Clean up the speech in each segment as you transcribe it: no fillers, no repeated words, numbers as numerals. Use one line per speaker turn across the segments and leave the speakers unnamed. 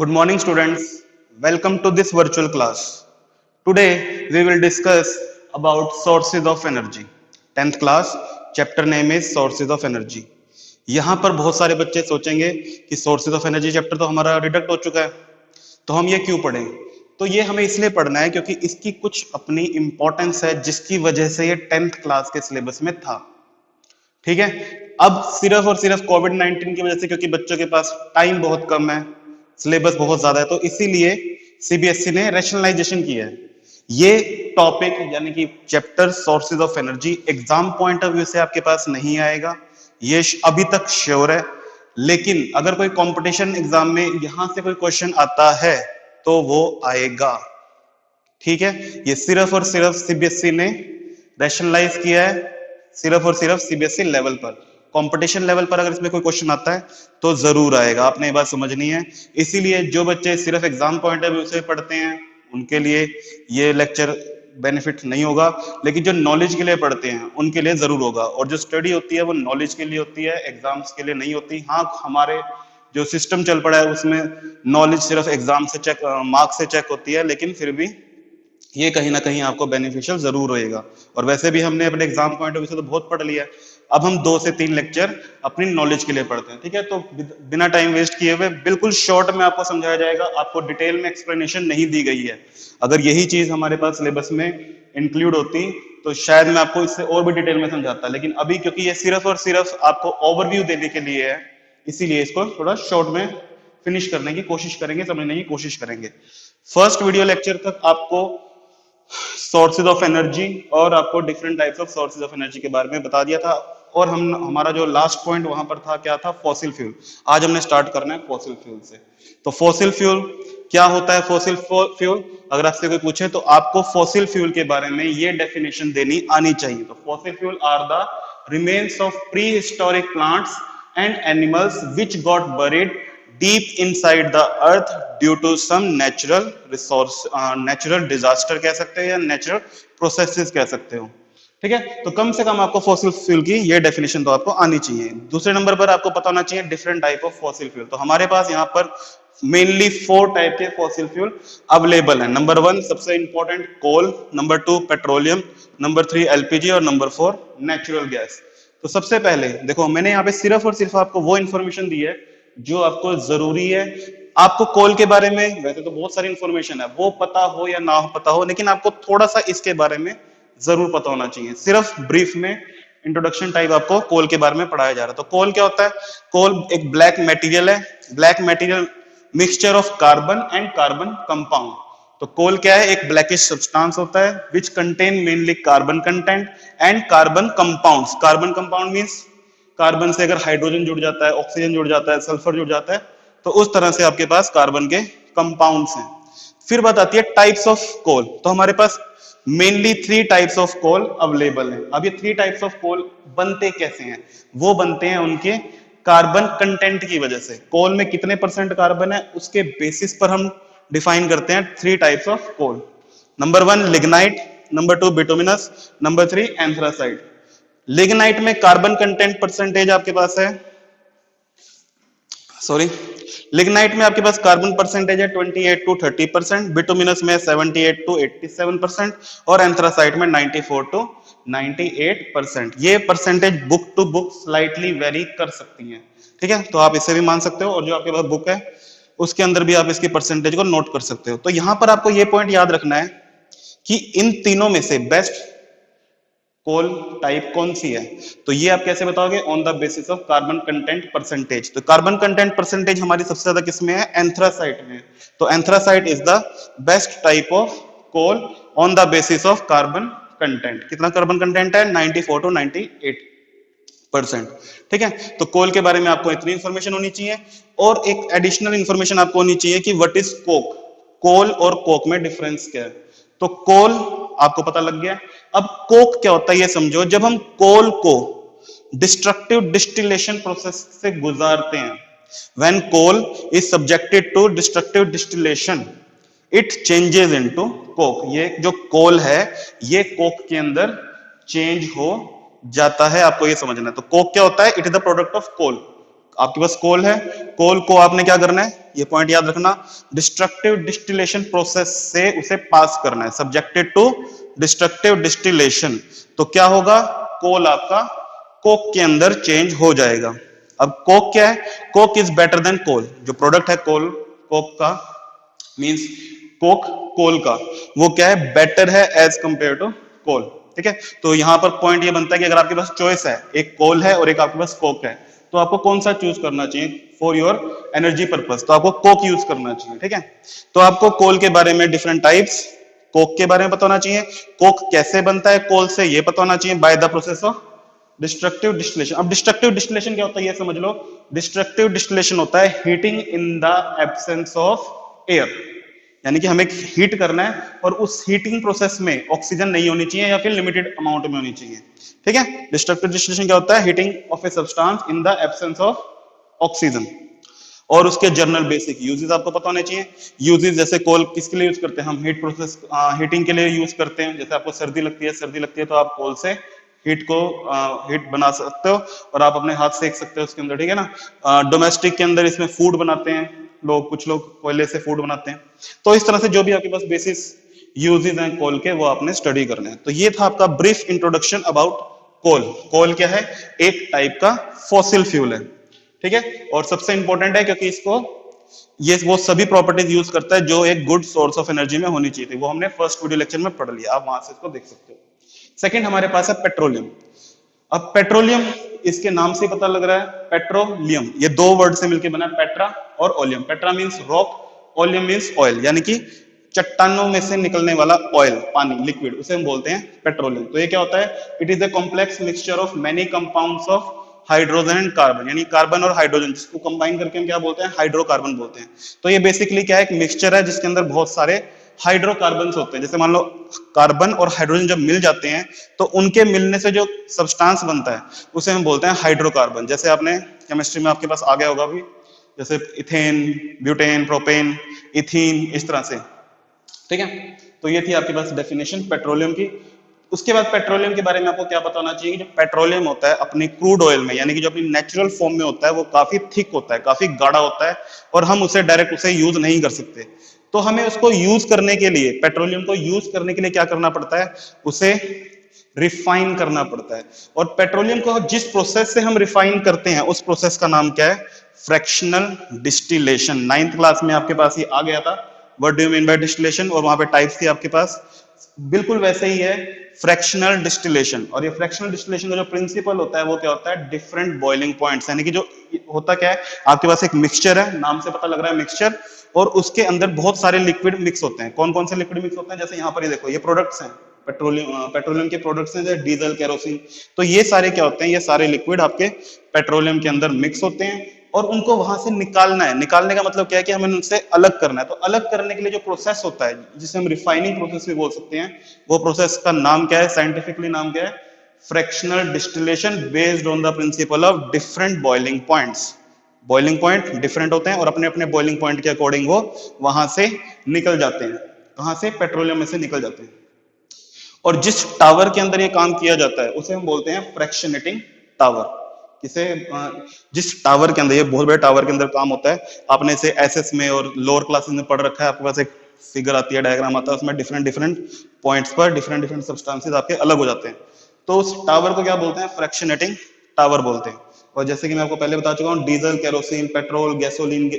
Good morning, students. Welcome to this virtual class. Today, we will discuss about sources of energy. 10th class, chapter name is sources of energy. यहाँ पर बहुत सारे बच्चे सोचेंगे कि sources of energy chapter तो हमारा redact हो चुका है, तो हम ये क्यों पढ़ें? तो ये हमें इसलिए पढ़ना है क्योंकि इसकी कुछ अपनी इंपॉर्टेंस है, जिसकी वजह से ये 10th क्लास के सिलेबस में था। ठीक है, अब सिर्फ और सिर्फ कोविड 19 की वजह से, क्योंकि बच्चों के पास टाइम बहुत कम है, सिलेबस बहुत ज्यादा है, तो इसीलिए सीबीएसई ने रैशनलाइजेशन किया है। ये टॉपिक यानी कि chapter sources of energy exam point of view से आपके पास नहीं आएगा, ये अभी तक श्योर है। लेकिन अगर कोई कंपटीशन एग्जाम में यहां से कोई क्वेश्चन आता है तो वो आएगा। ठीक है, ये सिर्फ और सिर्फ सीबीएसई ने रैशनलाइज किया है, सिर्फ और सिर्फ सीबीएसई लेवल पर। कंपटीशन लेवल पर अगर इसमें कोई क्वेश्चन आता है तो जरूर आएगा, आपने ये बात समझनी है। इसीलिए जो बच्चे सिर्फ एग्जाम पॉइंट ऑफ व्यू से पढ़ते हैं उनके लिए ये लेक्चर बेनिफिट नहीं होगा, लेकिन जो नॉलेज के लिए पढ़ते हैं उनके लिए जरूर होगा। और जो स्टडी होती है वो नॉलेज के लिए होती है, एग्जाम्स के लिए नहीं होती। हाँ, हमारे जो सिस्टम चल पड़ा है उसमें नॉलेज सिर्फ एग्जाम से चेक, मार्क्स से चेक होती है, लेकिन फिर भी ये कहीं ना कहीं आपको बेनिफिशियल जरूर होएगा। और वैसे भी हमने अपने एग्जाम पॉइंट ऑफ व्यू से तो बहुत पढ़ लिया है, अब हम 2 से 3 लेक्चर अपनी नॉलेज के लिए पढ़ते हैं। ठीक है, तो बिना टाइम वेस्ट किए हुए बिल्कुल शॉर्ट में आपको समझाया जाएगा, आपको डिटेल में एक्सप्लेनेशन नहीं दी गई है। अगर यही चीज हमारे पास सिलेबस में इंक्लूड होती तो शायद मैं आपको इससे और भी डिटेल में समझाता, लेकिन अभी क्योंकि ये सिर्फ और सिर्फ आपको ओवरव्यू देने के लिए है, इसीलिए इसको थोड़ा शॉर्ट में फिनिश करने की कोशिश करेंगे, समझने की कोशिश करेंगे। फर्स्ट वीडियो लेक्चर तक आपको सोर्सेज ऑफ एनर्जी और आपको different types of sources of energy के बारे में बता दिया था। और हमारा जो लास्ट पॉइंट वहां पर था क्या था? Fossil fuel. आज हमने स्टार्ट करना है फॉसिल फ्यूल से। तो फॉसिल फ्यूल क्या होता है? फॉसिल फ्यूल अगर आपसे कोई पूछे तो आपको फॉसिल फ्यूल के बारे में ये डेफिनेशन देनी आनी चाहिए। तो fossil fuel are the remains of pre historic plants and animals which got buried deep inside the earth due to some natural resource, natural disaster कह सकते हैं या natural processes कह सकते हो। ठीक है, तो कम से कम आपको फॉसिल फ्यूल की ये डेफिनेशन तो आपको आनी चाहिए। दूसरे नंबर पर आपको पता होना चाहिए different type of fossil fuel. तो हमारे पास यहाँ पर मेनली 4 टाइप के फॉसिल फ्यूल अवेलेबल है। नंबर 1 सबसे इंपॉर्टेंट कोल, नंबर 2 पेट्रोलियम, नंबर 3 एलपीजी और नंबर 4 नेचुरल गैस। तो सबसे पहले देखो, मैंने यहाँ पे सिर्फ और सिर्फ आपको वो इन्फॉर्मेशन दी है जो आपको जरूरी है। आपको कोल के बारे में वैसे तो बहुत सारी इंफॉर्मेशन है, वो पता हो या ना पता हो, लेकिन आपको थोड़ा सा इसके बारे में जरूर पता होना चाहिए। सिर्फ ब्रीफ में इंट्रोडक्शन टाइप आपको कोल के बारे में पढ़ाया जा रहा है। तो कोल क्या होता है? कोल एक ब्लैक मटेरियल है, black material mixture of carbon and carbon compound. तो कोल क्या है? एक ब्लैकिश सब्सटेंस होता है which contain mainly carbon content and carbon compounds. Carbon compound means carbon से अगर हाइड्रोजन जुड़ जाता है, ऑक्सीजन जुड़ जाता है, सल्फर जुड़ जाता है, तो उस तरह से आपके पास कार्बन के कंपाउंड्स हैं। फिर बात आती है टाइप्स ऑफ कोल। तो हमारे पास mainly 3 types of coal available है। अब ये 3 टाइप्स ऑफ कोल बनते कैसे हैं? वो बनते हैं उनके कार्बन कंटेंट की वजह से। कोल में कितने % कार्बन है उसके बेसिस पर हम डिफाइन करते हैं 3 types of coal. Number 1 lignite, number 2 bituminous, number 3 anthracite. Lignite में कार्बन कंटेंट परसेंटेज आपके पास है, सॉरी, लिग्नाइट में आपके पास कार्बन परसेंटेज है 28 to 30%, बिटुमिनस में 78 to 87% और एंथ्रासाइट में 94 to 98%। ये percentage book to book slightly vary कर सकती हैं। ठीक है, तो आप इसे भी मान सकते हो, और जो आपके पास बुक है उसके अंदर भी आप इसकी परसेंटेज को नोट कर सकते हो। तो यहां पर आपको ये पॉइंट याद रखना है कि इन तीनों में से बेस्ट कोल टाइप कौन सी है। तो ये आप कैसे बताओगे? On the basis of carbon content percentage. तो कार्बन कंटेंट परसेंटेज हमारी सबसे ज्यादा किसमें है? एंथ्रासाइट में। तो anthracite is the best type of coal on the basis of carbon content. कितना कार्बन कंटेंट है? 94 to 98%। ठीक है, तो कोल के बारे में आपको इतनी इंफॉर्मेशन होनी चाहिए। और एक एडिशनल इंफॉर्मेशन आपको होनी चाहिए कि व्हाट इज कोक। कोल और कोक में डिफरेंस क्या है? तो कोल आपको पता लग गया। अब कोक क्या होता है ये समझो। जब हम कोल को डिस्ट्रक्टिव डिस्टिलेशन प्रोसेस से गुजारते हैं, when coal is subjected to destructive distillation it changes into coke. ये जो कोल है ये कोक के अंदर चेंज हो जाता है, आपको ये समझना है। तो कोक क्या होता है? It is the product of coal. आपके पास कोल है, कोल को आपने क्या करना है, ये पॉइंट याद रखना, डिस्ट्रक्टिव डिस्टिलेशन प्रोसेस से उसे पास करना है, सब्जेक्टेड टू डिस्ट्रक्टिव डिस्टिलेशन। तो क्या होगा, कोल आपका कोक के अंदर चेंज हो जाएगा। अब कोक क्या है, कोक इज बेटर देन कोल, जो प्रोडक्ट है कोल कोक का मींस कोक कोल का, वो क्या है, बेटर है एज कंपेयर टू कोल। ठीक है, तो यहां पर पॉइंट ये बनता है कि अगर आपके पास चॉइस है, एक कोल है और एक आपके पास कोक है, तो आपको कौन सा चूज करना चाहिए फॉर योर एनर्जी पर्पस, तो आपको कोक यूज करना चाहिए। ठीक है, तो आपको कोल के बारे में डिफरेंट टाइप्स, कोक के बारे में पता होना चाहिए, कोक कैसे बनता है कोल से ये पता होना चाहिए, by the process of destructive distillation. अब डिस्ट्रक्टिव डिस्टिलेशन क्या होता है ये समझ लो, डिस्ट्रक्टिव डिस्टिलेशन होता है heating in the absence of air, यानी कि हमें हीट करना है और उस हीटिंग प्रोसेस में ऑक्सीजन नहीं होनी चाहिए या फिर लिमिटेड अमाउंट में होनी चाहिए। ठीक है, डिस्ट्रक्टिव डिस्टिलेशन क्या होता है, heating of a substance in the absence of oxygen. और उसके जर्नल बेसिक यूजेस आपको पता होने चाहिए। यूजेस जैसे कोल किसके लिए यूज करते हैं हम, हीट प्रोसेस हीटिंग के लिए यूज करते हैं। जैसे आपको सर्दी लगती है तो आप कोल से हीट को हीट बना सकते हो और आप अपने हाथ सेक सकते हो उसके अंदर। ठीक है ना, डोमेस्टिक के अंदर इसमें फूड बनाते हैं लोग, कुछ लोग कोयले से फूड बनाते हैं। तो इस तरह से जो भी आपके पास बेसिस यूजेस हैं कोल के, वो आपने स्टडी करने हैं। तो ये था आपका ब्रीफ इंट्रोडक्शन अबाउट कोल। कोल क्या है, एक टाइप का फॉसिल फ्यूल है। ठीक है, और सबसे इंपॉर्टेंट है क्योंकि इसको ये वो सभी प्रॉपर्टीज यूज करता है जो एक गुड सोर्स ऑफ एनर्जी में होनी चाहिए थी, वो हमने फर्स्ट वीडियो लेक्चर में पढ़ लिया, आप वहां से इसको देख सकते हो। सेकंड हमारे पास है पेट्रोलियम। अब पेट्रोलियम इसके नाम से पता लग रहा है, पेट्रोलियम ये दो वर्ड से मिलकर बना है, पेट्रा और oleum. Petra means rock, oleum means oil, यानी कि चट्टानों में से निकलने वाला ऑयल, पानी, लिक्विड, उसे हम बोलते हैं पेट्रोलियम। तो ये क्या होता है, it is a complex mixture of many compounds of hydrogen and carbon, यानी कार्बन और हाइड्रोजन जिसको कंबाइन करके हम क्या बोलते हैं, हाइड्रोकार्बन बोलते हैं। तो ये बेसिकली क्या है, एक मिक्सचर है जिसके अंदर बहुत सारे हाइड्रोकार्बन्स होते हैं। जैसे मान लो कार्बन और हाइड्रोजन जब मिल जाते हैं तो उनके मिलने से जो सब्सटेंस बनता है उसे हम बोलते हैं हाइड्रोकार्बन। जैसे आपने केमिस्ट्री में आपके पास आ गया होगा भी, जैसे इथेन, ब्यूटेन, प्रोपेन, इथीन, इस तरह से। ठीक है, तो ये थी आपके पास डेफिनेशन पेट्रोलियम की। उसके बाद पेट्रोलियम के बारे में आपको क्या पता होना चाहिए कि जो पेट्रोलियम होता है अपनी क्रूड ऑयल में, यानी कि जो अपनी नेचुरल फॉर्म में होता है, वो काफी थिक होता है, काफी गाढ़ा होता है और हम उसे डायरेक्ट उसे यूज नहीं कर सकते। तो हमें उसको यूज करने के लिए, पेट्रोलियम को यूज करने के लिए क्या करना पड़ता है, उसे रिफाइन करना पड़ता है। और पेट्रोलियम को जिस प्रोसेस से हम रिफाइन करते हैं उस प्रोसेस का नाम क्या है, फ्रैक्शनल डिस्टिलेशन। 9th क्लास में आपके पास ये आ गया था, what do you mean by distillation, और वहां पे टाइप्स थी आपके पास, बिल्कुल वैसे ही है फ्रैक्शनल डिस्टिलेशन। और ये फ्रैक्शनल डिस्टिलेशन का जो प्रिंसिपल होता है वो क्या होता है, डिफरेंट बॉइलिंग पॉइंट्स, यानी कि जो होता क्या है, आपके पास एक मिक्सचर है, नाम से पता लग रहा है मिक्सचर, और उसके अंदर बहुत सारे लिक्विड मिक्स होते हैं। कौन कौन से लिक्विड मिक्स होते हैं, जैसे यहाँ पर ये देखो, ये प्रोडक्ट्स हैं, पेट्रोलियम के प्रोडक्ट्स हैं, जैसे डीजल, केरोसिन। तो ये सारे क्या होते हैं, ये सारे लिक्विड आपके पेट्रोलियम के अंदर मिक्स होते हैं और उनको वहां से निकालना है। निकालने का मतलब क्या है कि हमें उनसे अलग करना है। तो अलग करने के लिए जो प्रोसेस होता है, जिसे हम रिफाइनिंग प्रोसेस भी बोल सकते हैं, वो प्रोसेस का नाम क्या है, साइंटिफिकली नाम क्या है, fractional distillation, based on the principle of different boiling points. Boiling point different होते हैं और अपने अपने बॉइलिंग पॉइंट के अकॉर्डिंग वो वहां से निकल जाते हैं। कहां से, पेट्रोलियम में से निकल जाते हैं। और जिस टावर के अंदर ये काम किया जाता है उसे हम बोलते हैं फ्रैक्शनेटिंग टावर। किसे, जिस टावर के अंदर, ये बहुत बड़े टावर के अंदर काम होता है, आपने इसे एसएस में और लोअर क्लासेस में पढ़ रखा है, आपके पास एक फिगर आती है, डायग्राम आता है, उसमें डिफरेंट डिफरेंट पॉइंट्स पर डिफरेंट डिफरेंट सब्सटेंसेस आपके अलग हो जाते हैं। तो उस टावर को क्या बोलते हैं, फ्रैक्शनेटिंग टावर बोलते हैं। और जैसे कि मैं आपको पहले बता चुका हूँ, डीजल, केरोसिन, पेट्रोल, गैसोलीन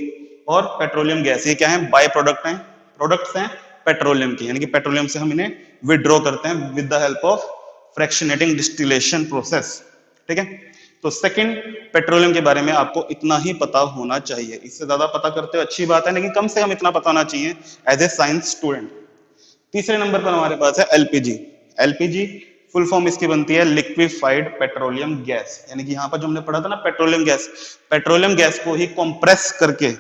और पेट्रोलियम गैस, ये क्या है, बाय प्रोडक्ट हैं, प्रोडक्ट्स हैं पेट्रोलियम की, यानी कि पेट्रोलियम से हम इन्हें विड्रॉ करते हैं with the help of fractionating distillation process. ठीक है, तो सेकंड, पेट्रोलियम के बारे में आपको इतना ही पता होना चाहिए, इससे ज्यादा पता करते हो अच्छी बात है, लेकिन कम से कम इतना पता होना चाहिए एज ए साइंस स्टूडेंट। तीसरे नंबर पर हमारे पास है एलपीजी। एलपीजी फुल फॉर्म इसकी बनती है लिक्विफाइड पेट्रोलियम गैस, यानी कि यहाँ पर जो हमने पढ़ा था ना पेट्रोलियम गैस, पेट्रोलियम गैस को ही कंप्रेस करके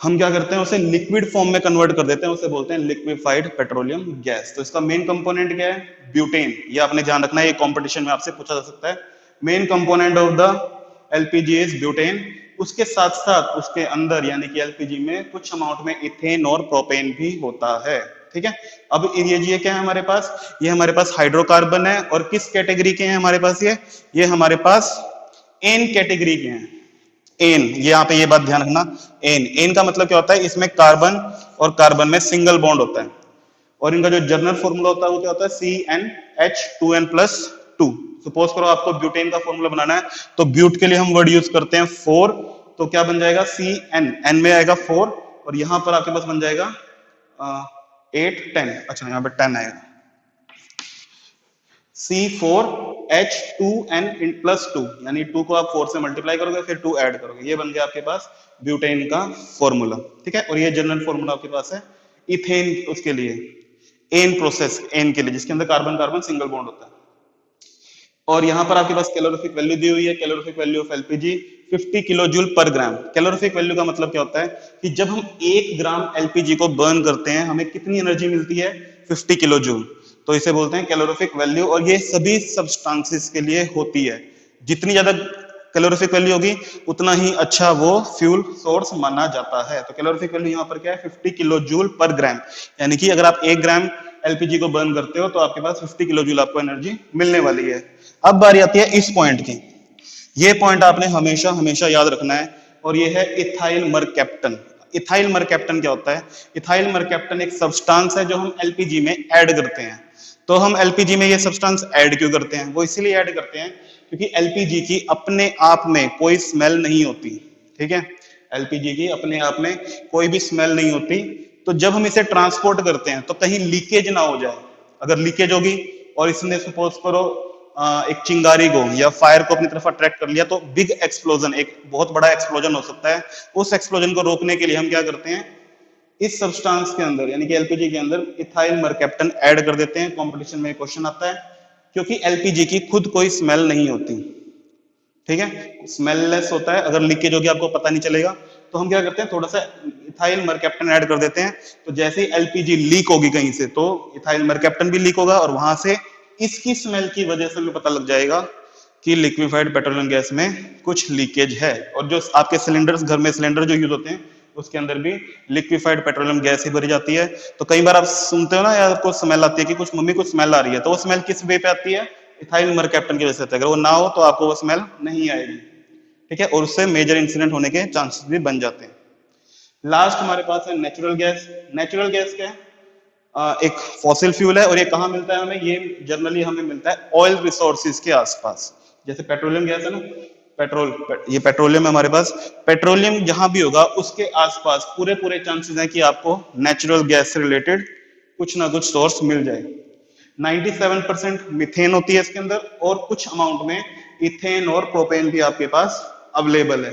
हम क्या करते हैं, उसे लिक्विड फॉर्म में कन्वर्ट कर देते हैं, उसे बोलते हैं लिक्विफाइड पेट्रोलियम गैस। तो इसका मेन कंपोनेंट क्या है, ब्यूटेन। ये आपने ध्यान रखना है, ये कंपटीशन में आपसे पूछा जा सकता है। Main component of the LPG is butane. उसके साथ साथ उसके अंदर, यानी कि एलपीजी में कुछ अमाउंट में इथेन और प्रोपेन भी होता है। ठीक है, अब ये क्या है हमारे पास, ये हमारे पास हाइड्रोकार्बन है, और किस कैटेगरी के हैं हमारे पास, ये हमारे पास एन कैटेगरी के हैं। एन, ये यहाँ पे ये बात ध्यान रखना, एन, एन का मतलब क्या होता है, इसमें कार्बन और कार्बन में सिंगल बॉन्ड होता है, और इनका जो जनरल फॉर्मूला होता है वो क्या होता है, CnH2n+2। सपोज करो आपको ब्यूटेन का फॉर्मूला बनाना है, तो ब्यूट के लिए हम वर्ड यूज करते हैं 4, तो क्या बन जाएगा Cn, एन में आएगा 4, और यहां पर आपके पास बन जाएगा 8 10, अच्छा यहाँ पे 10 आएगा, C4H2n+2, यानी 2 को आप 4 से मल्टीप्लाई करोगे, फिर 2 ऐड करोगे, ये बन गया आपके पास ब्यूटेन का फॉर्मूला, ठीक है। और ये जनरल फॉर्मूला आपके पास है इथेन, उसके लिए एन प्रोसेस, एन के लिए जिसके अंदर कार्बन कार्बन सिंगल बॉन्ड होता है। और यहाँ पर आपके पास कैलोरीफिक वैल्यू दी हुई है, calorific value of LPG 50 kilo joule पर ग्राम। कैलोरीफिक वैल्यू का मतलब क्या होता है कि जब हम 1 ग्राम एलपीजी को बर्न करते हैं हमें कितनी एनर्जी मिलती है, 50 किलो जूल, तो इसे बोलते हैं कैलोरीफिक वैल्यू, और ये सभी सब्सटेंसेस के लिए होती है। जितनी ज्यादा कैलोरीफिक वैल्यू होगी उतना ही अच्छा वो फ्यूल सोर्स माना जाता है। तो कैलोरीफिक वैल्यू यहाँ पर क्या है, 50 किलो जूल पर ग्राम, यानी कि अगर आप 1 ग्राम एलपीजी को बर्न करते हो तो आपके पास 50 किलो जूल आपको एनर्जी मिलने वाली है। अब बारी आती है इस पॉइंट की, ये पॉइंट आपने हमेशा हमेशा याद रखना है, और ये है इथाइल मरकैप्टन। इथाइल मरकैप्टन क्या होता है, इथाइल मरकैप्टन एक सब्सटेंस है जो हम एलपीजी में ऐड करते हैं। तो हम एलपीजी में ये सब्सटेंस ऐड क्यों करते हैं, वो इसीलिए ऐड करते हैं क्योंकि एलपीजी की अपने आप में कोई स्मेल नहीं होती, ठीक है, एलपीजी की अपने आप में कोई भी स्मेल नहीं होती। तो जब हम इसे ट्रांसपोर्ट करते हैं तो कहीं लीकेज ना हो जाए, अगर लीकेज होगी और इसने सपोज करो एक चिंगारी को या फायर को अपनी तरफ अट्रैक्ट कर लिया तो बिग एक्सप्लोजन, एक बहुत बड़ा एक्सप्लोजन हो सकता है। उस एक्सप्लोजन को रोकने के लिए हम क्या करते हैं, इस सब्सटेंस के अंदर यानी कि एलपीजी के अंदर इथाइल मरकैप्टन ऐड कर देते हैं। कंपटीशन में क्वेश्चन आता है, क्योंकि एलपीजी की खुद कोई स्मेल नहीं होती, ठीक है, स्मेललेस होता है, अगर लीकेज होगी आपको पता नहीं चलेगा। तो हम क्या करते हैं, थोड़ा सा इथाइल मरकैप्टन ऐड कर देते हैं, तो जैसे ही एलपीजी लीक होगी कहीं से तो इथाइल मरकैप्टन भी लीक होगा, और वहां से इसकी स्मेल की वजह से भी पता लग जाएगा कि लिक्विफाइड पेट्रोलियम गैस में कुछ लीकेज है। और जो आपके सिलेंडर्स, घर में सिलेंडर जो यूज होते हैं उसके अंदर भी लिक्विफाइड पेट्रोलियम गैस ही भरी जाती है। तो कई बार आप सुनते हो ना यार, आपको स्मेल आती है कि कुछ मम्मी कुछ स्मेल आ रही है, तो वो स्मेल किस वे पे आती है, इथाइल मरकैप्टन की वजह से आती है। अगर वो ना हो तो आपको वो स्मेल नहीं आएगी, ठीक है, और उससे मेजर इंसिडेंट होने के चांसेस भी बन जाते हैं। लास्ट हमारे पास है नेचुरल गैस। नेचुरल गैस क्या है, एक फॉसिल फ्यूल है, और ये कहाँ मिलता है हमें, ये जनरली हमें मिलता है ऑयल रिसोर्सेज के आसपास। जैसे पेट्रोलियम गैस है ना, ये पेट्रोलियम है हमारे पास, पेट्रोलियम जहां भी होगा उसके आसपास पूरे पूरे चांसेस हैं कि आपको नेचुरल गैस से रिलेटेड कुछ ना कुछ सोर्स मिल जाए। 97% मिथेन होती है इसके अंदर, और कुछ अमाउंट में इथेन और प्रोपेन भी आपके पास अवेलेबल है।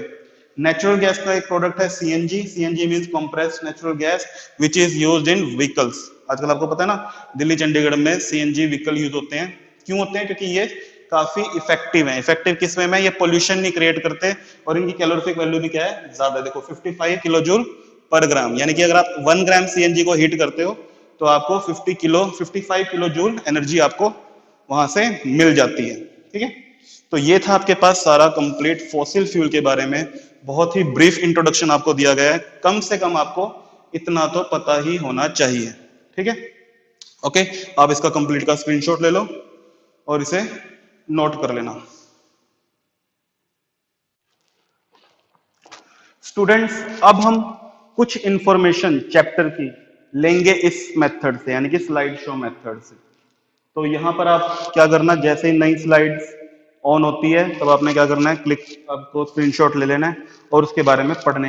नेचुरल गैस का एक प्रोडक्ट है CNG. CNG means compressed natural gas which is used in vehicles. आजकल आपको पता है ना, दिल्ली चंडीगढ़ में सीएनजी व्हीकल यूज होते हैं। क्यों होते हैं, क्योंकि ये काफी इफेक्टिव है। इफेक्टिव किस वे में, ये पोल्यूशन नहीं क्रिएट करते, और इनकी कैलोरीफिक वैल्यू भी क्या है, ज्यादा। देखो 55 किलो जूल पर ग्राम, यानी कि अगर आप 1 ग्राम सीएनजी को हीट करते हो तो आपको 55 किलो जूल एनर्जी आपको वहां से मिल जाती है, ठीक है। तो ये था आपके पास सारा कंप्लीट फॉसिल फ्यूल के बारे में, बहुत ही ब्रीफ इंट्रोडक्शन आपको दिया गया है। कम से कम आपको इतना तो पता ही होना चाहिए, ठीक है। ओके, आप इसका कंप्लीट का स्क्रीनशॉट ले लो और इसे नोट कर लेना। स्टूडेंट्स, अब हम कुछ इंफॉर्मेशन चैप्टर की लेंगे इस मेथड से, यानी कि स्लाइड शो मेथड से। तो यहां पर आप क्या करना, जैसे ही नई स्लाइड्स ऑन होती है तब आपने क्या करना है, क्लिक, आपको स्क्रीनशॉट ले लेना है और उसके बारे में पढ़ना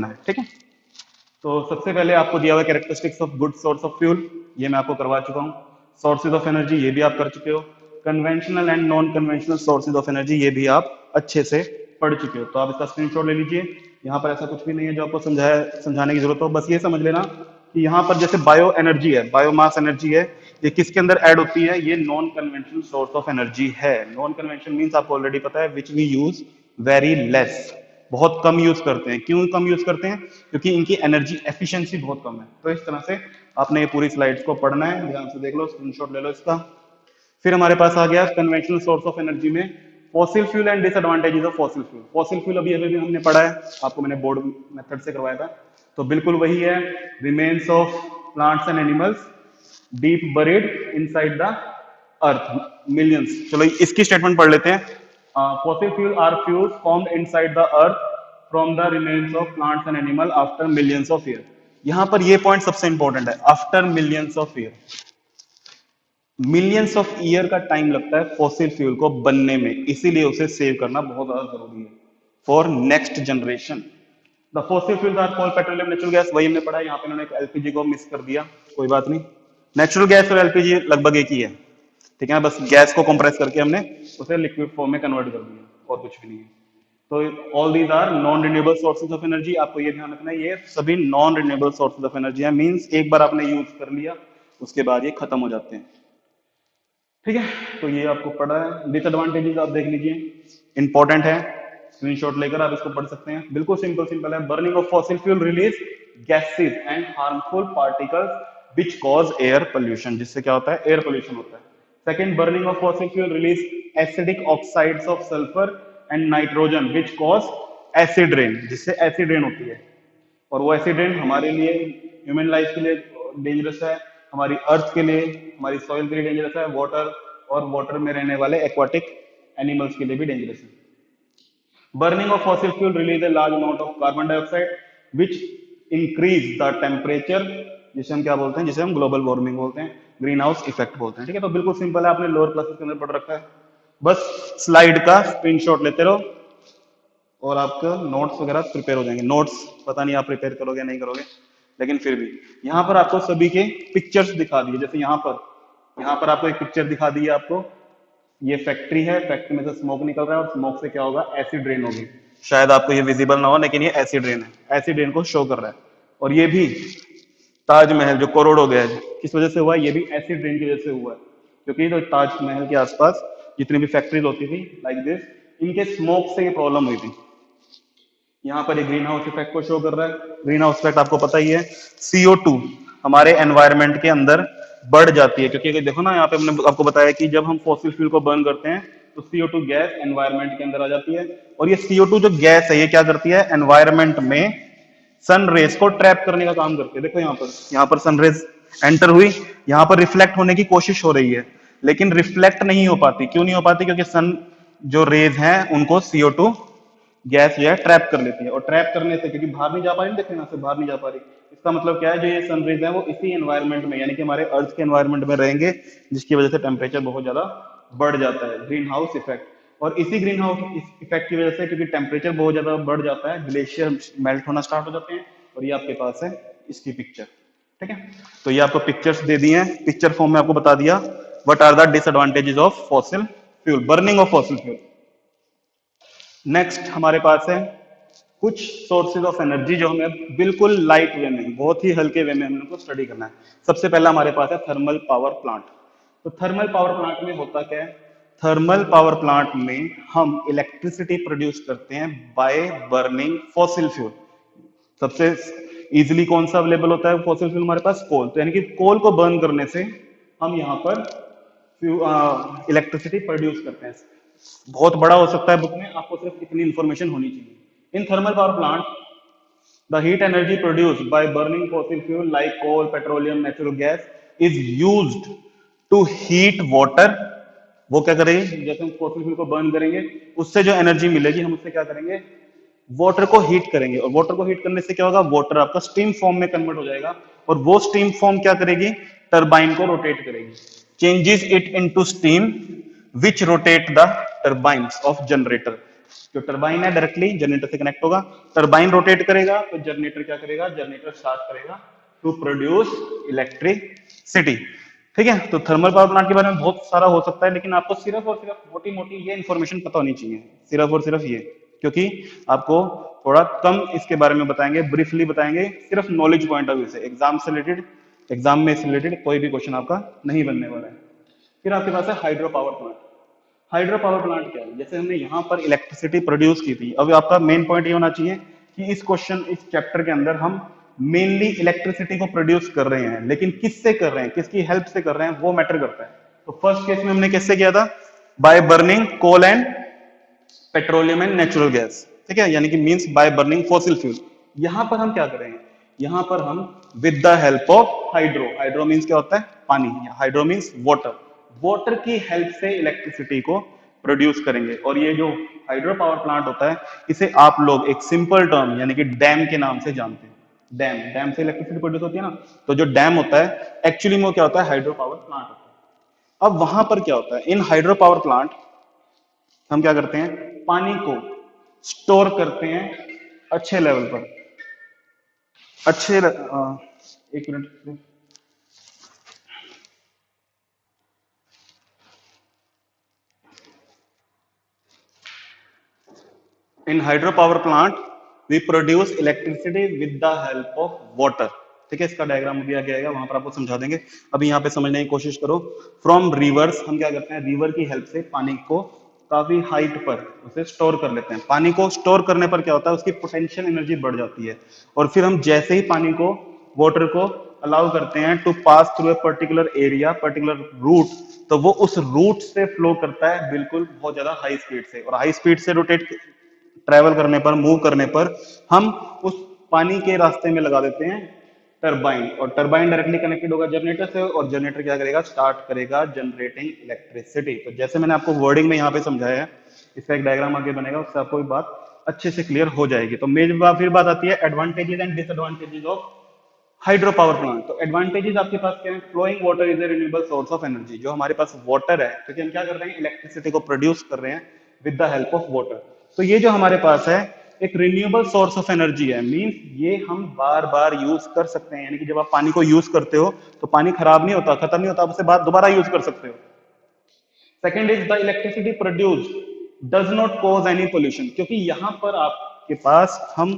है, ठीक है। तो सबसे पहले आपको दिया हुआ characteristics of good source of fuel, ये मैं आपको करवा चुका हूँ। सोर्सेज ऑफ एनर्जी, ये भी आप कर चुके हो। Conventional and non conventional sources of energy, ये भी आप अच्छे से पढ़ चुके हो। तो आप इसका स्क्रीनशॉट ले लीजिए। यहाँ पर ऐसा कुछ भी नहीं है जो आपको समझाने की जरूरत हो, बस ये समझ लेना कि यहाँ पर जैसे बायो एनर्जी है, बायोमास एनर्जी है, ये किसके अंदर ऐड होती है, ये non conventional source of energy है। नॉन कन्वेंशनल मीन्स आपको ऑलरेडी पता है, which we use very less, बहुत कम यूज करते हैं। क्यों कम यूज करते हैं, क्योंकि इनकी एनर्जी एफिशिएंसी बहुत कम है। तो इस तरह से आपने ये पूरी स्लाइड्स को पढ़ना है, ध्यान से देख लो, स्क्रीनशॉट ले लो इसका। फिर हमारे पास आ गया कन्वेंशनल सोर्स ऑफ एनर्जी में fossil fuel and disadvantages of fossil fuel. Fossil fuel अभी अभी हमने पढ़ा है, आपको मैंने बोर्ड मेथड से करवाया था, तो बिल्कुल वही है। Remains of plants and animals deep buried inside the earth millions. चलो इसकी स्टेटमेंट पढ़ लेते हैं। Fossil fuel are fuels formed inside the earth from the remains of plants and animal after millions of year. यहां पर ये point सबसे important है, after millions of year. Millions of year का टाइम लगता है फॉसिल फ्यूल को बनने में, इसीलिए उसे सेव करना बहुत ज्यादा जरूरी है for next generation. The fossil fuels are coal, petroleum, natural gas, वही हमने पढ़ा है। यहाँ पे इन्होंने एलपीजी को मिस कर दिया, कोई बात नहीं। नेचुरल गैस और एलपीजी लगभग एक ही है, ठीक है, बस गैस को कंप्रेस करके हमने उसे लिक्विड फॉर्म में कन्वर्ट कर दिया, और कुछ भी नहीं है। तो all these are non renewable sources of energy. आपको ये ध्यान रखना है, ये सभी non renewable sources of energy है, मींस एक बार आपने यूज कर लिया उसके बाद ये खत्म हो जाते हैं, ठीक है। तो ये आपको पढ़ा है। डिसएडवांटेजेस आप देख लीजिए, इंपॉर्टेंट है, स्क्रीनशॉट लेकर आप इसको पढ़ सकते हैं। बिल्कुल सिंपल सिंपल है। Burning of fossil fuel release gases and harmful particles which cause air pollution, जिससे क्या होता है, एयर पोल्यूशन होता है। Second, burning of fossil fuel release acidic oxides of sulphur and nitrogen which cause acid rain, जिससे acid rain होती है। और वो एसिड रेन हमारे लिए, ह्यूमन लाइफ के लिए डेंजरस है, हमारी अर्थ के लिए, हमारी सॉइल के लिए डेंजरस है, वाटर और वाटर में रहने वाले एक्वाटिक एनिमल्स के लिए भी डेंजरस है। Burning of fossil fuel release a large amount of carbon dioxide which increase the temperature, जिसे हम क्या बोलते हैं, जिसे हम ग्लोबल वार्मिंग बोलते हैं, ग्रीन हाउस इफेक्ट बोलते हैं, ठीक है। तो बिल्कुल सिंपल है, आपने लोअर क्लासेस के अंदर पढ़ रखा है। बस स्लाइड का स्क्रीनशॉट लेते रहो और आपका नोट्स वगैरह प्रिपेयर हो जाएंगे। नोट्स पता नहीं आप प्रिपेयर करोगे नहीं करोगे, लेकिन फिर भी यहाँ पर आपको सभी के पिक्चर्स दिखा दिए। जैसे यहाँ पर आपको एक पिक्चर दिखा दी है आपको, ये फैक्ट्री है, फैक्ट्री में से स्मोक निकल रहा है और स्मोक से क्या होगा, एसिड रेन होगी। शायद आपको ये विजिबल ना हो, लेकिन ये एसिड रेन है, एसिड रेन को शो कर रहा है। और ये भी ताजमहल जो करोड़ों गया है, किस वजह से हुआ, ये भी एसिड रेन की वजह से हुआ है। क्योंकि तो ताजमहल के आसपास जितनी भी फैक्ट्रीज होती थी लाइक दिस, इनके स्मोक से ये प्रॉब्लम हुई थी। यहाँ पर ये ग्रीन हाउस इफेक्ट को शो कर रहा है। ग्रीन हाउस इफेक्ट आपको पता ही है, CO2 हमारे एनवायरनमेंट के अंदर बढ़ जाती है, क्योंकि देखो ना, यहाँ पे हमने आपको बताया कि जब हम फॉसिल फ्यूल को बर्न करते हैं तो CO2 गैस एनवायरनमेंट के अंदर आ जाती है। और ये CO2 जो गैस है, ये क्या करती है, एनवायरनमेंट में सन रेज को ट्रैप करने का काम करती है। देखो यहाँ पर सन रेज एंटर हुई, यहाँ पर रिफ्लेक्ट होने की कोशिश हो रही है, लेकिन रिफ्लेक्ट नहीं हो पाती। क्यों नहीं हो पाती, क्योंकि सन जो रेज हैं उनको CO2 गैस जो है ट्रैप कर लेती है। और ट्रैप करने से, क्योंकि बाहर नहीं जा पा रही, देखो यहाँ से बाहर नहीं जा पा रही, इसका मतलब क्या है, जो ये सन रेज है वो इसी एनवायरनमेंट में, यानी कि हमारे अर्थ के एनवायरनमेंट में रहेंगे, जिसकी वजह से टेम्परेचर बहुत ज्यादा बढ़ जाता है, ग्रीन हाउस इफेक्ट। और इसी ग्रीन हाउस इफेक्ट की वजह से, क्योंकि टेम्परेचर बहुत ज्यादा बढ़ जाता है, ग्लेशियर मेल्ट होना स्टार्ट हो जाते हैं। और ये आपके पास है इसकी पिक्चर, ठीक है। तो ये आपको पिक्चर्स दे दिए हैं, पिक्चर फॉर्म में आपको बता दिया what are the disadvantages of fossil fuel, burning of fossil fuel. Next हमारे पास है कुछ सोर्सेज ऑफ एनर्जी जो हमें बिल्कुल लाइट वे में, बहुत ही हल्के वे में हमको स्टडी करना है। सबसे पहला हमारे पास है थर्मल पावर प्लांट। तो थर्मल पावर प्लांट में होता क्या है, थर्मल पावर प्लांट में हम इलेक्ट्रिसिटी प्रोड्यूस करते हैं बाय बर्निंग फॉसिल फ्यूल। सबसे इजीली कौन सा अवेलेबल होता है फॉसिल फ्यूल हमारे पास, कोल। तो यानी कि कोल को बर्न करने से हम यहाँ पर इलेक्ट्रिसिटी प्रोड्यूस करते हैं। बहुत बड़ा हो सकता है बुक में, आपको सिर्फ इतनी इंफॉर्मेशन होनी चाहिए। In thermal power plant the heat energy produced by burning fossil fuel like coal, petroleum, natural gas is used to heat water. वो क्या करेंगे, जैसे हम फॉसिल फ्यूल को बर्न करेंगे, उससे जो एनर्जी मिलेगी हम उससे क्या करेंगे, वाटर को हीट करेंगे। और वाटर को हीट करने से क्या होगा, वाटर आपका स्टीम फॉर्म में कन्वर्ट हो जाएगा। और वो स्टीम फॉर्म क्या करेगी, टरबाइन को रोटेट करेगी, changes it into steam which rotate the turbines of generator. जो टरबाइन है डायरेक्टली जनरेटर से कनेक्ट होगा, टरबाइन रोटेट करेगा तो जनरेटर क्या करेगा, जनरेटर स्टार्ट करेगा टू प्रोड्यूस इलेक्ट्रिसिटी, ठीक है। तो थर्मल पावर प्लांट के बारे में बहुत सारा हो सकता है, लेकिन आपको सिर्फ और सिर्फ मोटी मोटी ये इंफॉर्मेशन पता होनी चाहिए, सिर्फ और सिर्फ ये, क्योंकि आपको थोड़ा कम इसके बारे में बताएंगे, ब्रीफली बताएंगे, सिर्फ नॉलेज पॉइंट ऑफ व्यू से। एग्जाम से रिलेटेड, एग्जाम में से रिलेटेड कोई भी क्वेश्चन आपका नहीं बनने वाला है। फिर आपके पास है hydro power plant. Hydro power plant क्या है, जैसे हमने यहाँ पर इलेक्ट्रिसिटी प्रोड्यूस की थी, अब आपका मेन पॉइंट ये होना चाहिए कि इस क्वेश्चन, इस चैप्टर के अंदर हम मेनली इलेक्ट्रिसिटी को प्रोड्यूस कर रहे हैं, लेकिन किससे कर रहे हैं, किसकी हेल्प से कर रहे हैं, वो मैटर करता है। तो फर्स्ट केस में हमने कैसे किया था, by burning coal and petroleum and natural gas, ठीक है, यानी कि means by burning fossil fuel. यहां पर हम क्या करेंगे, यहां पर हम with the help of hydro, hydro means क्या होता है, पानी, हाइड्रो मींस वाटर, वाटर की हेल्प से इलेक्ट्रिसिटी को प्रोड्यूस करेंगे। और ये जो हाइड्रो पावर प्लांट होता है, इसे आप लोग एक सिंपल टर्म यानी कि डैम के नाम से जानते हैं। डैम, डैम से इलेक्ट्रिसिटी प्रोड्यूस होती है ना, तो जो डैम होता है एक्चुअली में क्या होता है, हाइड्रो पावर प्लांट होता है। अब वहां पर क्या होता है, इन हाइड्रो पावर प्लांट हम क्या करते हैं, पानी को स्टोर करते हैं अच्छे लेवल पर, एक minute. In hydro power plant we produce electricity with the help of water. ठीक है, इसका डायग्राम दिया गया है, वहां पर आपको समझा देंगे। अभी यहाँ पे समझने की कोशिश करो। फ्रॉम रिवर्स हम क्या करते हैं, रिवर की हेल्प से पानी को काफी हाइट पर उसे स्टोर कर लेते हैं। पानी को स्टोर करने पर क्या होता है, उसकी पोटेंशियल एनर्जी बढ़ जाती है। और फिर हम जैसे ही पानी को, वाटर को अलाउ करते हैं to pass through a particular area, particular route, तो वो उस रूट से फ्लो करता है बिल्कुल बहुत ज्यादा हाई स्पीड से। और हाई स्पीड से रोटेट ट्रैवल करने पर, मूव करने पर हम उस पानी के रास्ते में लगा देते हैं टरबाइन। और टरबाइन डायरेक्टली कनेक्टेड होगा जनरेटर से, और जनरेटर क्या करेगा, स्टार्ट करेगा जनरेटिंग इलेक्ट्रिसिटी। तो जैसे मैंने आपको वर्डिंग में यहाँ पे समझाया है, इसका एक डायग्राम आगे बनेगा, उससे आपको बात अच्छे से क्लियर हो जाएगी। तो मेरी बात फिर बात आती है advantages and disadvantages of hydro power plant. तो एडवांटेजेस आपके पास क्या है, flowing water is a renewable source of energy. जो हमारे पास वाटर है, क्योंकि हम क्या कर रहे हैं, इलेक्ट्रिसिटी को प्रोड्यूस कर रहे हैं with the help of water. तो ये जो हमारे पास है एक रिन्यूएबल सोर्स ऑफ एनर्जी है, मींस ये हम बार बार यूज कर सकते हैं। यानी कि जब आप पानी को यूज करते हो तो पानी खराब नहीं होता, खत्म नहीं होता, आप उसे बाद दोबारा यूज कर सकते हो। Second is the electricity produce does not cause any pollution, क्योंकि यहां पर आपके पास हम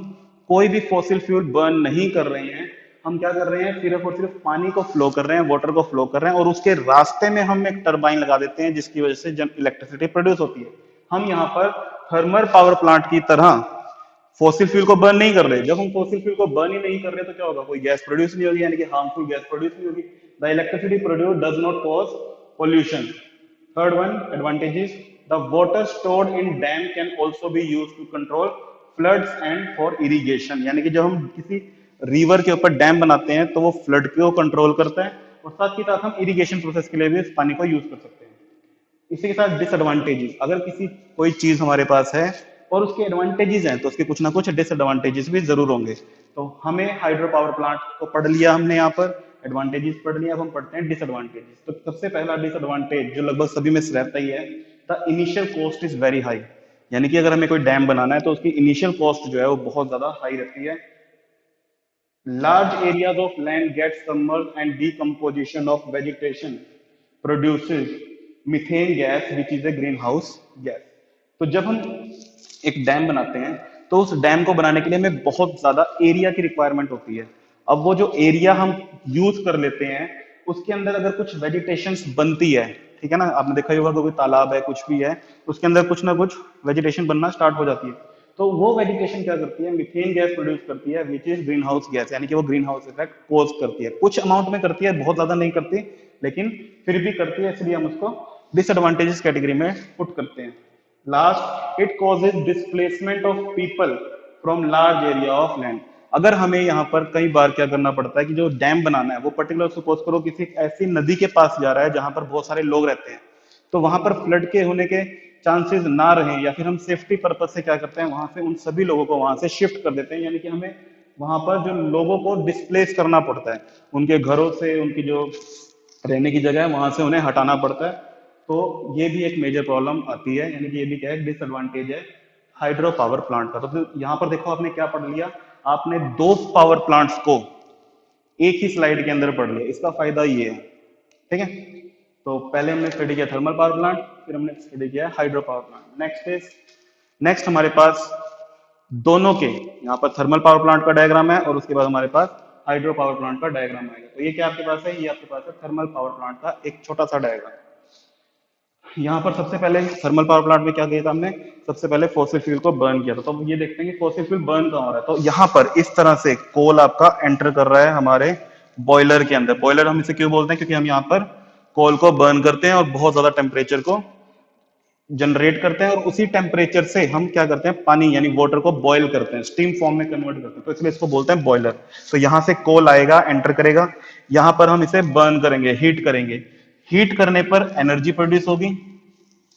कोई भी फॉसिल फ्यूल बर्न नहीं कर रहे हैं। हम क्या कर रहे हैं, सिर्फ और सिर्फ पानी को फ्लो कर रहे हैं, वाटर को फ्लो कर रहे हैं, और उसके रास्ते में हम एक टरबाइन लगा देते हैं जिसकी वजह से इलेक्ट्रिसिटी प्रोड्यूस होती है। हम यहाँ पर थर्मल पावर प्लांट की तरह फॉसिल फ्यूल को बर्न नहीं कर रहे। जब हम फॉसिल फ्यूल को बर्न ही नहीं कर रहे तो क्या होगा, कोई गैस प्रोड्यूस नहीं होगी, यानी कि हार्मफुल गैस प्रोड्यूस नहीं होगी। The electricity produce does not cause pollution. Third one advantage is the water stored in dam can also be used to control floods and for irrigation. यानी कि जब हम किसी रिवर के ऊपर डैम बनाते हैं तो वो फ्लड को कंट्रोल करता है, और साथ ही साथ हम इरिगेशन प्रोसेस के लिए भी इस पानी को यूज कर सकते हैं। इसी के साथ डिसएडवांटेजेस, अगर किसी कोई चीज हमारे पास है और उसके एडवांटेजेस हैं तो उसके कुछ ना कुछ डिसएडवांटेजेस भी जरूर होंगे। तो हमें हाइड्रो पावर प्लांट को पढ़ लिया हमने, यहाँ पर एडवांटेजेस पढ़ लिया, अब हम पढ़ते हैं डिसएडवांटेजेस। तो सबसे पहला डिसएडवांटेज जो लगभग सभी में रहता ही है, the initial cost is very high. यानी कि अगर हमें कोई डैम बनाना है तो उसकी इनिशियल कॉस्ट जो है वो बहुत ज्यादा हाई रहती है। Large areas of land get submerged and decomposition of vegetation produces methane gas which is a greenhouse gas। तो जब हम एक डैम बनाते हैं तो उस डैम को बनाने के लिए हमें बहुत ज्यादा एरिया की रिक्वायरमेंट होती है। अब वो जो एरिया हम यूज कर लेते हैं उसके अंदर अगर कुछ वेजिटेशन बनती है, ठीक है ना, आपने देखा ही होगा कोई तालाब है, कुछ भी है, उसके अंदर कुछ ना कुछ वेजिटेशन बनना स्टार्ट हो जाती है। तो वो वेजिटेशन क्या करती है, मीथेन गैस प्रोड्यूस करती है which is green house gas. यानी कि वो ग्रीन हाउस इफेक्ट कोज करती है, कुछ अमाउंट में करती है, बहुत ज्यादा नहीं करती, लेकिन फिर भी करती है, इसलिए हम उसको डिसएडवांटेजेस कैटेगरी में पुट करते हैं। Last, it causes displacement of people from large area of land. अगर हमें यहाँ पर कई बार क्या करना पड़ता है कि जो डैम बनाना है वो पर्टिकुलर सपोज करो किसी ऐसी नदी के पास जा रहा है जहां पर बहुत सारे लोग रहते हैं, तो वहां पर फ्लड के होने के चांसेस ना रहे, या फिर हम सेफ्टी पर्पज से क्या करते हैं, वहां से उन सभी लोगों को वहां से शिफ्ट कर देते हैं। यानी कि हमें वहां पर जो लोगों को डिस्प्लेस करना पड़ता है, उनके घरों से, उनकी जो रहने की जगह है वहां से उन्हें हटाना पड़ता है। तो ये भी एक मेजर प्रॉब्लम आती है, यानी कि ये भी क्या है, डिसएडवांटेज है हाइड्रो पावर प्लांट का। तो फिर यहाँ पर देखो आपने क्या पढ़ लिया, आपने दो पावर प्लांट्स को एक ही स्लाइड के अंदर पढ़ लिया। इसका फायदा ये है, ठीक है। तो पहले हमने स्टडी किया थर्मल पावर प्लांट, फिर हमने स्टडी किया हाइड्रो पावर प्लांट। नेक्स्ट हमारे पास दोनों के यहाँ पर थर्मल पावर प्लांट का डायग्राम है और उसके बाद हमारे पास हाइड्रो पावर प्लांट का डायग्राम आएगा। तो ये क्या आपके पास है, ये आपके पास है थर्मल पावर प्लांट का एक छोटा सा डायग्राम। यहाँ पर सबसे पहले थर्मल पावर प्लांट में क्या किया था हमने, सबसे पहले फॉसिल फ्यूल को बर्न किया था। तो ये देखते हैं कि फॉसिल फ्यूल बर्न कहाँ हो रहा है। तो यहाँ पर इस तरह से कोल आपका एंटर कर रहा है हमारे बॉयलर के अंदर। बॉयलर हम इसे क्यों बोलते हैं, क्योंकि हम यहाँ पर कोल को बर्न करते हैं और बहुत ज्यादा टेम्परेचर को जनरेट करते हैं, और उसी टेम्परेचर से हम क्या करते हैं, पानी यानी वाटर को बॉयल करते हैं, स्टीम फॉर्म में कन्वर्ट करते हैं। तो इसलिए इसको बोलते हैं बॉयलर। तो यहाँ से कोल आएगा, एंटर करेगा, यहाँ पर हम इसे बर्न करेंगे, हीट करेंगे। हीट करने पर एनर्जी प्रोड्यूस होगी,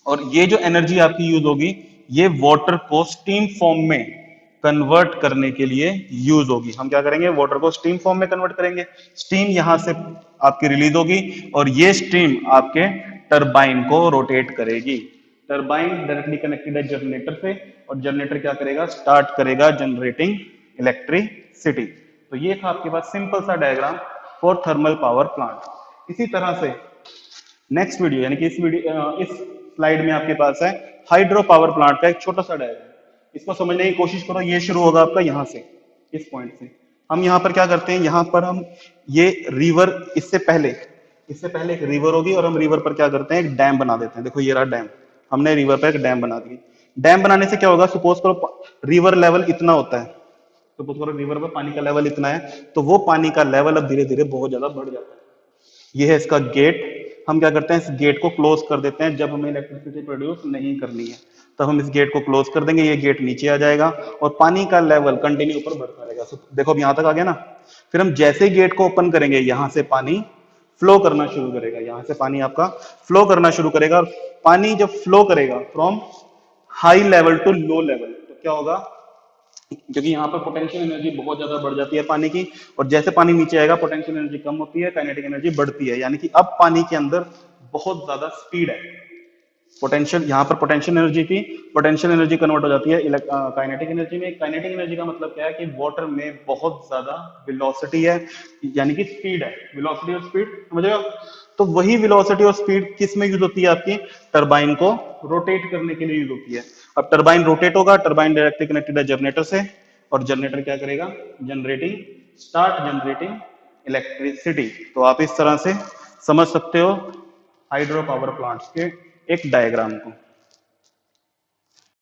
और ये जो एनर्जी आपकी यूज होगी ये वाटर को स्टीम फॉर्म में कन्वर्ट करने के लिए यूज होगी। हम क्या करेंगे, वाटर को स्टीम फॉर्म में कन्वर्ट करेंगे। स्टीम यहां से आपकी रिलीज होगी और ये स्टीम आपके टरबाइन को रोटेट करेगी। टरबाइन डायरेक्टली कनेक्टेड है जनरेटर से और जनरेटर क्या करेगा, स्टार्ट करेगा जनरेटिंग इलेक्ट्रिसिटी। तो ये था आपके पास सिंपल सा diagram for thermal power plant. इसी तरह से नेक्स्ट वीडियो यानी कि इस स्लाइड में आपके पास है हाइड्रो पावर प्लांट का एक छोटा सा डायग्राम। इसको समझने की कोशिश करो। ये शुरू होगा आपका यहाँ से, इस पॉइंट से। हम यहाँ पर क्या करते हैं, यहाँ पर हम ये रिवर, इससे पहले एक रिवर होगी और हम रिवर पर क्या करते हैं, एक डैम बना देते हैं। देखो ये रहा डैम, हमने रिवर पर एक डैम बना दी। डैम बनाने से क्या होगा, सपोज करो रिवर लेवल इतना होता है, सपोज करो रिवर पर पानी का लेवल इतना है, तो वो पानी का लेवल अब धीरे धीरे बहुत ज्यादा बढ़ जाता है। ये है इसका गेट। हम क्या करते हैं, इस गेट को क्लोज कर देते हैं जब हमें इलेक्ट्रिसिटी प्रोड्यूस नहीं करनी है, तब हम इस गेट को क्लोज कर देंगे। ये गेट नीचे आ जाएगा और पानी का लेवल कंटिन्यू ऊपर बढ़ता रहेगा। देखो अब यहां तक आ गया ना। फिर हम जैसे ही गेट को ओपन करेंगे यहां से पानी फ्लो करना शुरू करेगा, यहां से पानी आपका फ्लो करना शुरू करेगा। और पानी जब फ्लो करेगा from high level to low level, तो क्या होगा, क्योंकि यहाँ पर पोटेंशियल एनर्जी बहुत ज्यादा बढ़ जाती है पानी की, और जैसे पानी नीचे आएगा पोटेंशियल एनर्जी कम होती है, काइनेटिक एनर्जी बढ़ती है। यानी कि अब पानी के अंदर बहुत ज्यादा स्पीड है। पोटेंशियल, यहाँ पर पोटेंशियल एनर्जी थी, पोटेंशियल एनर्जी कन्वर्ट हो जाती है काइनेटिक एनर्जी में। काइनेटिक एनर्जी का मतलब क्या है कि वाटर में बहुत ज्यादा वेलोसिटी है, यानी कि स्पीड है। वेलोसिटी और स्पीड समझेगा। तो वही वेलोसिटी और स्पीड किस में यूज होती है, आपकी टरबाइन को रोटेट करने के लिए यूज होती है। अब टरबाइन रोटेट होगा, टरबाइन डायरेक्टली कनेक्टेड है जनरेटर से, और जनरेटर क्या करेगा, स्टार्ट जनरेटिंग इलेक्ट्रिसिटी। तो आप इस तरह से समझ सकते हो हाइड्रो पावर प्लांट्स के एक डायग्राम को।